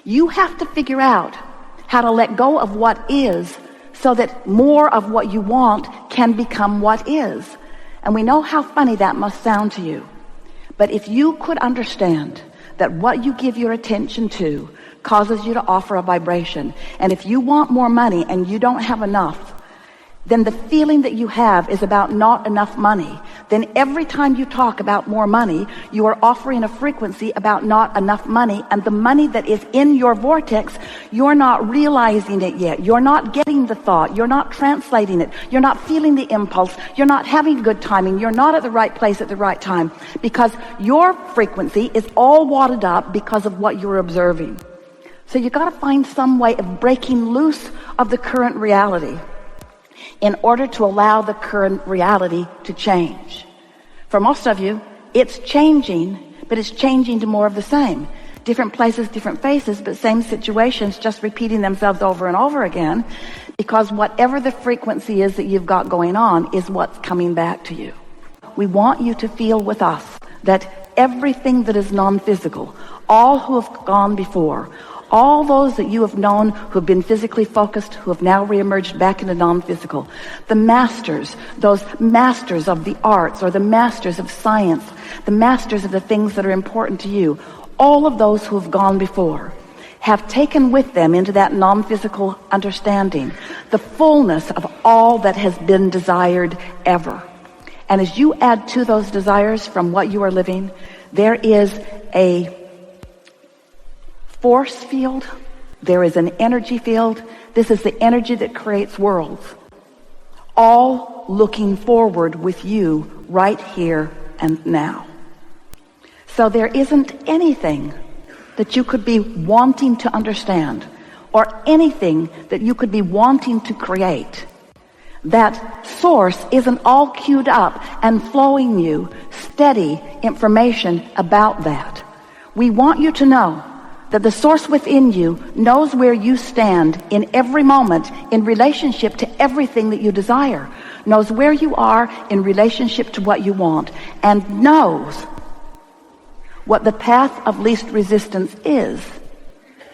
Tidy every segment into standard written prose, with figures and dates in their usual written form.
You have to figure out how to let go of what is so that more of what you want can become what is. And we know how funny that must sound to you. But if you could understand that what you give your attention to causes you to offer a vibration, and if you want more money and you don't have enough, then the feeling that you have is about not enough money. Then every time you talk about more money, you are offering a frequency about not enough money, and the money that is in your vortex, you're not realizing it yet. You're not getting the thought. You're not translating it. You're not feeling the impulse. You're not having good timing. You're not at the right place at the right time, because your frequency is all wadded up because of what you're observing. So you got to find some way of breaking loose of the current reality in order to allow the current reality to change. For most of you, it's changing, but it's changing to more of the same. Different places, different faces, but same situations just repeating themselves over and over again, because whatever the frequency is that you've got going on is what's coming back to you. We want you to feel with us that everything that is non-physical, all who have gone before, all those that you have known who have been physically focused, who have now reemerged back into non-physical, the masters, those masters of the arts or the masters of science, the masters of the things that are important to you, all of those who have gone before have taken with them into that non-physical understanding the fullness of all that has been desired ever. And as you add to those desires from what you are living, there is a force field, there is an energy field. This is the energy that creates worlds, all looking forward with you right here and now. So there isn't anything that you could be wanting to understand or anything that you could be wanting to create. That source isn't all queued up and flowing you steady information about that. We want you to know that the source within you knows where you stand in every moment in relationship to everything that you desire, knows where you are in relationship to what you want, and knows what the path of least resistance is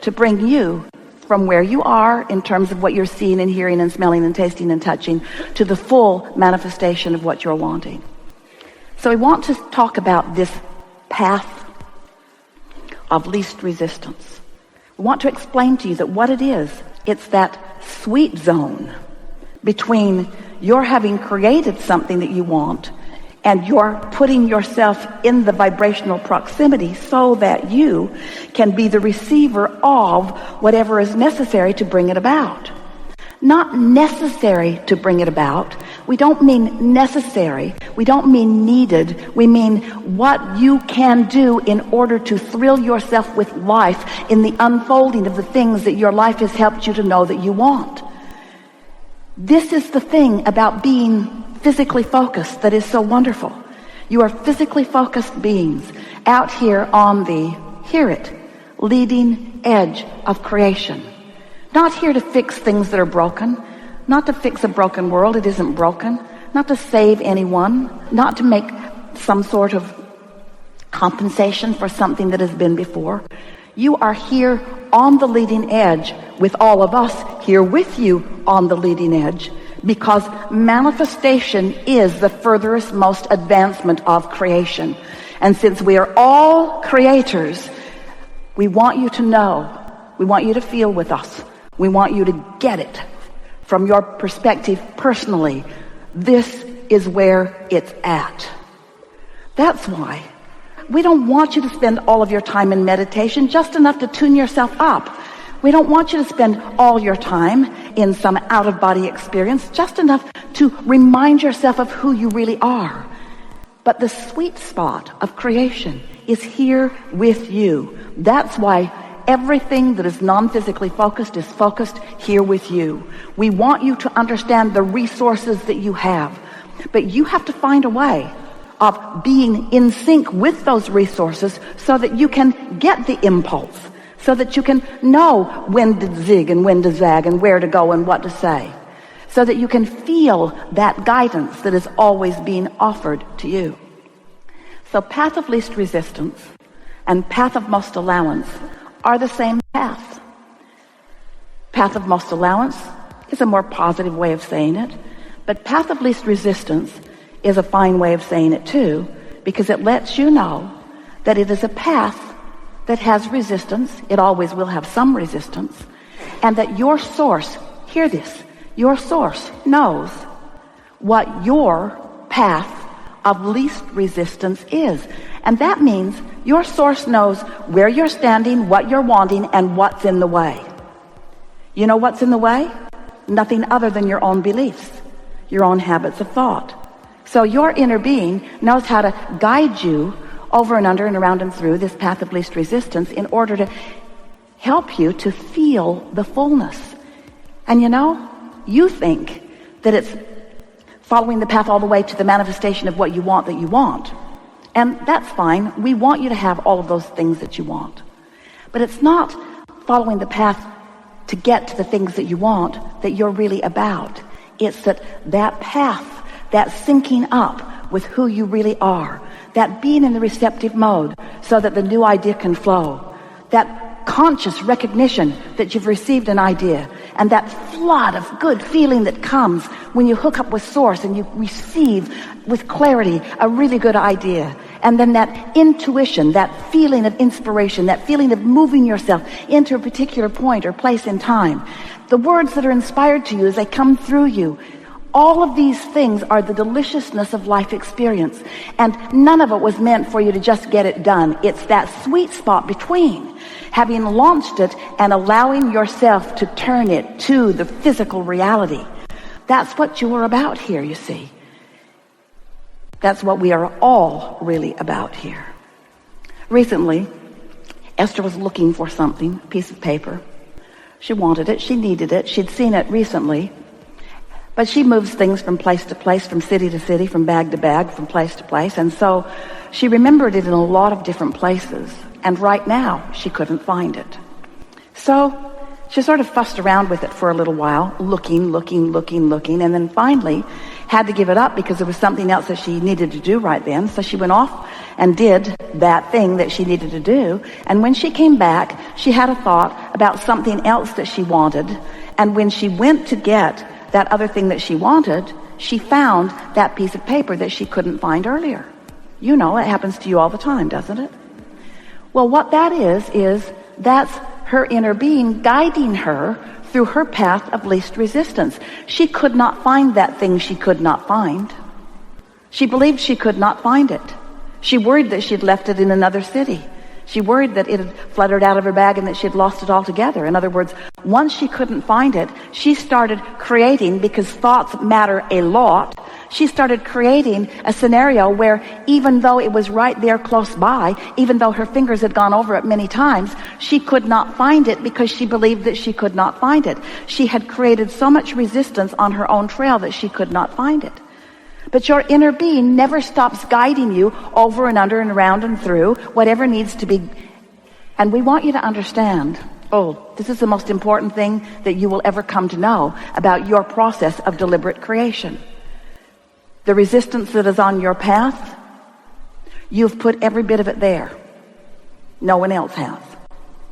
to bring you from where you are in terms of what you're seeing and hearing and smelling and tasting and touching to the full manifestation of what you're wanting. So we want to talk about this path of least resistance. We want to explain to you that what it is, it's that sweet zone between your having created something that you want and you're putting yourself in the vibrational proximity so that you can be the receiver of whatever is necessary to bring it about. Not necessary to bring it about. We don't mean necessary. We don't mean needed. We mean what you can do in order to thrill yourself with life in the unfolding of the things that your life has helped you to know that you want. This is the thing about being physically focused that is so wonderful. You are physically focused beings out here on the, hear it, leading edge of creation. Not here to fix things that are broken, not to fix a broken world, it isn't broken, not to save anyone, not to make some sort of compensation for something that has been before. You are here on the leading edge with all of us here with you on the leading edge, because manifestation is the furthest most advancement of creation. And since we are all creators, we want you to know, we want you to feel with us, we want you to get it from your perspective personally. This is where it's at. That's why we don't want you to spend all of your time in meditation, just enough to tune yourself up. We don't want you to spend all your time in some out-of-body experience, just enough to remind yourself of who you really are. But the sweet spot of creation is here with you. That's why everything that is non-physically focused is focused here with you. We want you to understand the resources that you have, but you have to find a way of being in sync with those resources so that you can get the impulse, so that you can know when to zig and when to zag and where to go and what to say, so that you can feel that guidance that is always being offered to you. So path of least resistance and path of most allowance are the same path. Path of most allowance is a more positive way of saying it, but path of least resistance is a fine way of saying it too, because it lets you know that it is a path that has resistance. It always will have some resistance, and that your source, hear this, your source knows what your path of least resistance is. And that means your source knows where you're standing, what you're wanting, and what's in the way. You know what's in the way? Nothing other than your own beliefs, your own habits of thought. So your inner being knows how to guide you over and under and around and through this path of least resistance in order to help you to feel the fullness. And you know, you think that it's following the path all the way to the manifestation of what you want that you want. And that's fine. We want you to have all of those things that you want. But it's not following the path to get to the things that you want that you're really about. It's that path, that syncing up with who you really are, that being in the receptive mode so that the new idea can flow, that conscious recognition that you've received an idea, and that flood of good feeling that comes when you hook up with source and you receive with clarity a really good idea. And then that intuition, that feeling of inspiration, that feeling of moving yourself into a particular point or place in time. The words that are inspired to you as they come through you. All of these things are the deliciousness of life experience. And none of it was meant for you to just get it done. It's that sweet spot between having launched it and allowing yourself to turn it to the physical reality. That's what you are about here, you see. That's what we are all really about here. Recently, Esther was looking for something, a piece of paper. She wanted it, she needed it, she'd seen it recently. But she moves things from place to place, from city to city, from bag to bag, from place to place. And so she remembered it in a lot of different places. And right now, she couldn't find it. So she sort of fussed around with it for a little while, looking, and then finally had to give it up because there was something else that she needed to do right then. So she went off and did that thing that she needed to do. And when she came back, she had a thought about something else that she wanted. And when she went to get that other thing that she wanted, she found that piece of paper that she couldn't find earlier. You know, it happens to you all the time, doesn't it? Well, what that is that's her inner being guiding her through her path of least resistance. She could not find that thing she could not find. She believed she could not find it. She worried that she'd left it in another city. She worried that it had fluttered out of her bag and that she'd lost it altogether. In other words, once she couldn't find it, she started creating, because thoughts matter a lot, she started creating a scenario where even though it was right there close by, even though her fingers had gone over it many times, she could not find it because she believed that she could not find it. She had created so much resistance on her own trail that she could not find it. But your inner being never stops guiding you over and under and around and through whatever needs to be. And we want you to understand, this is the most important thing that you will ever come to know about your process of deliberate creation. The resistance that is on your path, you've put every bit of it there. No one else has.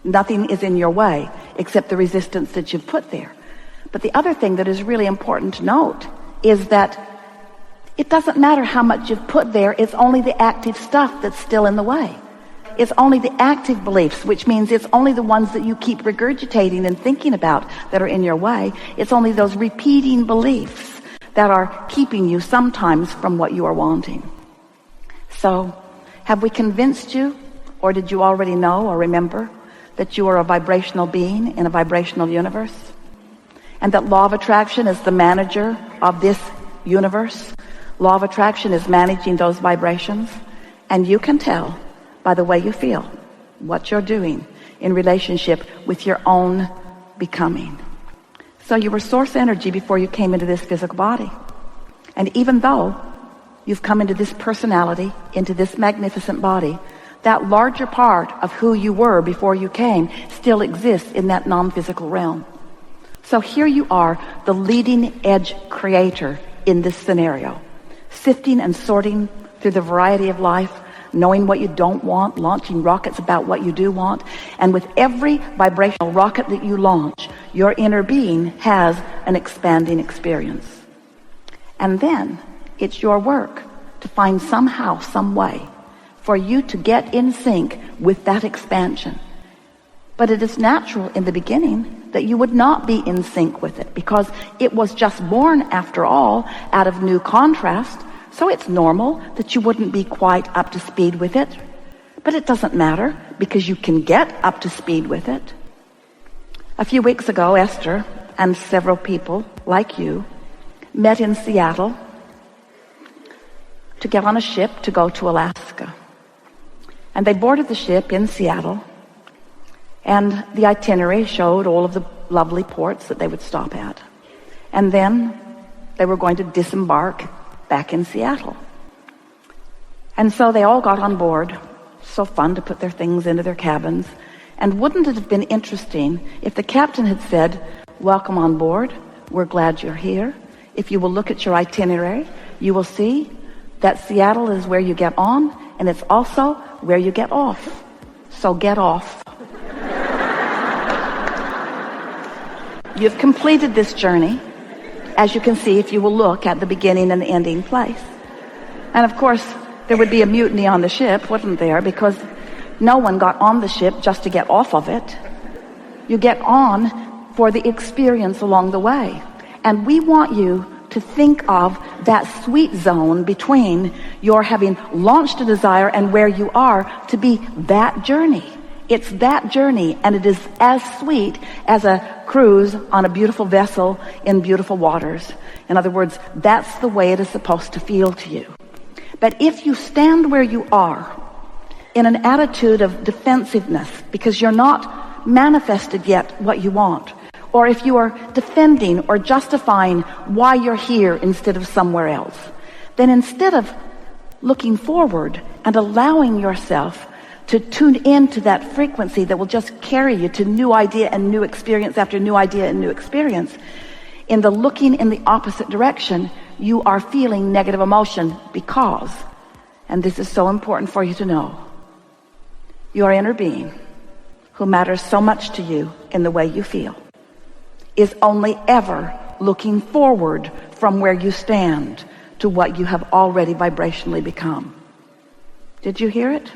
Nothing is in your way except the resistance that you've put there. But the other thing that is really important to note is that it doesn't matter how much you've put there. It's only the active stuff that's still in the way. It's only the active beliefs, which means it's only the ones that you keep regurgitating and thinking about that are in your way. It's only those repeating beliefs that are keeping you sometimes from what you are wanting. So, have we convinced you, or did you already know or remember that you are a vibrational being in a vibrational universe? And that law of attraction is the manager of this universe? Law of attraction is managing those vibrations, and you can tell by the way you feel what you're doing in relationship with your own becoming. So you were source energy before you came into this physical body. And even though you've come into this personality, into this magnificent body, that larger part of who you were before you came still exists in that non-physical realm. So here you are, the leading edge creator in this scenario, sifting and sorting through the variety of life, knowing what you don't want, launching rockets about what you do want. And with every vibrational rocket that you launch, your inner being has an expanding experience. And then it's your work to find somehow, some way for you to get in sync with that expansion. But it is natural in the beginning that you would not be in sync with it, because it was just born, after all, out of new contrast. So it's normal that you wouldn't be quite up to speed with it. But it doesn't matter, because you can get up to speed with it. A few weeks ago, Esther and several people like you met in Seattle to get on a ship to go to Alaska. And they boarded the ship in Seattle, and the itinerary showed all of the lovely ports that they would stop at. And then they were going to disembark back in Seattle. And so they all got on board. So fun to put their things into their cabins. And wouldn't it have been interesting if the captain had said, "Welcome on board. We're glad you're here. If you will look at your itinerary, you will see that Seattle is where you get on, and it's also where you get off. So get off." You've completed this journey, as you can see if you will look at the beginning and the ending place. And of course, there would be a mutiny on the ship, wouldn't there? Because no one got on the ship just to get off of it. You get on for the experience along the way. And we want you to think of that sweet zone between your having launched a desire and where you are to be that journey. It's that journey, and it is as sweet as a cruise on a beautiful vessel in beautiful waters. In other words, that's the way it is supposed to feel to you. But if you stand where you are in an attitude of defensiveness because you're not manifested yet what you want, or if you are defending or justifying why you're here instead of somewhere else, then instead of looking forward and allowing yourself to tune into that frequency that will just carry you to new idea and new experience after new idea and new experience, in the looking in the opposite direction, you are feeling negative emotion because, and this is so important for you to know, your inner being, who matters so much to you in the way you feel, is only ever looking forward from where you stand to what you have already vibrationally become. Did you hear it?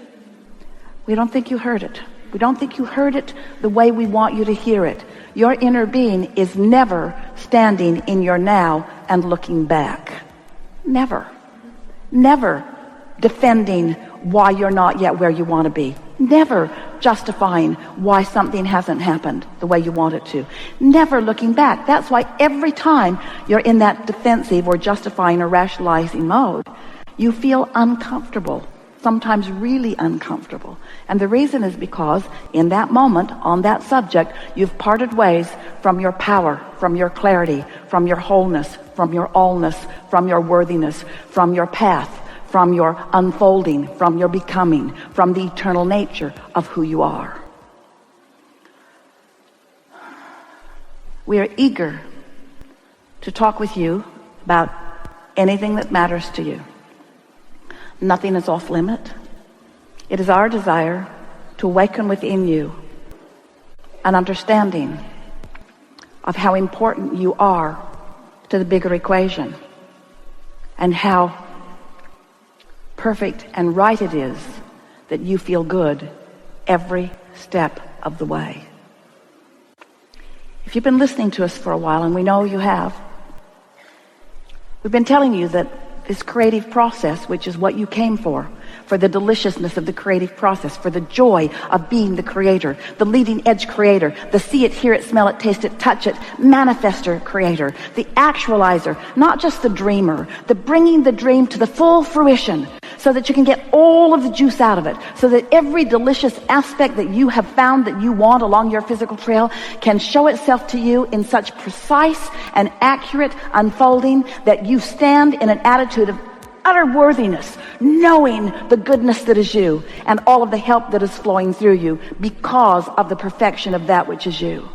We don't think you heard it. We don't think you heard it the way we want you to hear it. Your inner being is never standing in your now and looking back. Never. Never defending why you're not yet where you want to be. Never justifying why something hasn't happened the way you want it to. Never looking back. That's why every time you're in that defensive or justifying or rationalizing mode, you feel uncomfortable. Sometimes really uncomfortable. And the reason is because in that moment, on that subject, you've parted ways from your power, from your clarity, from your wholeness, from your allness, from your worthiness, from your path, from your unfolding, from your becoming, from the eternal nature of who you are. We are eager to talk with you about anything that matters to you. Nothing is off limit. It is our desire to awaken within you an understanding of how important you are to the bigger equation and how perfect and right it is that you feel good every step of the way. If you've been listening to us for a while, and we know you have, we've been telling you that this creative process, which is what you came for the deliciousness of the creative process, for the joy of being the creator, the leading edge creator, the see it, hear it, smell it, taste it, touch it, manifester creator, the actualizer, not just the dreamer, the bringing the dream to the full fruition so that you can get all of the juice out of it, so that every delicious aspect that you have found that you want along your physical trail can show itself to you in such precise and accurate unfolding that you stand in an attitude of utter worthiness, knowing the goodness that is you and all of the help that is flowing through you because of the perfection of that which is you.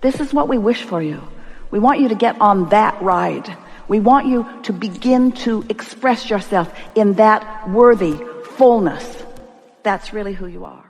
This is what we wish for you. We want you to get on that ride. We want you to begin to express yourself in that worthy, fullness. That's really who you are.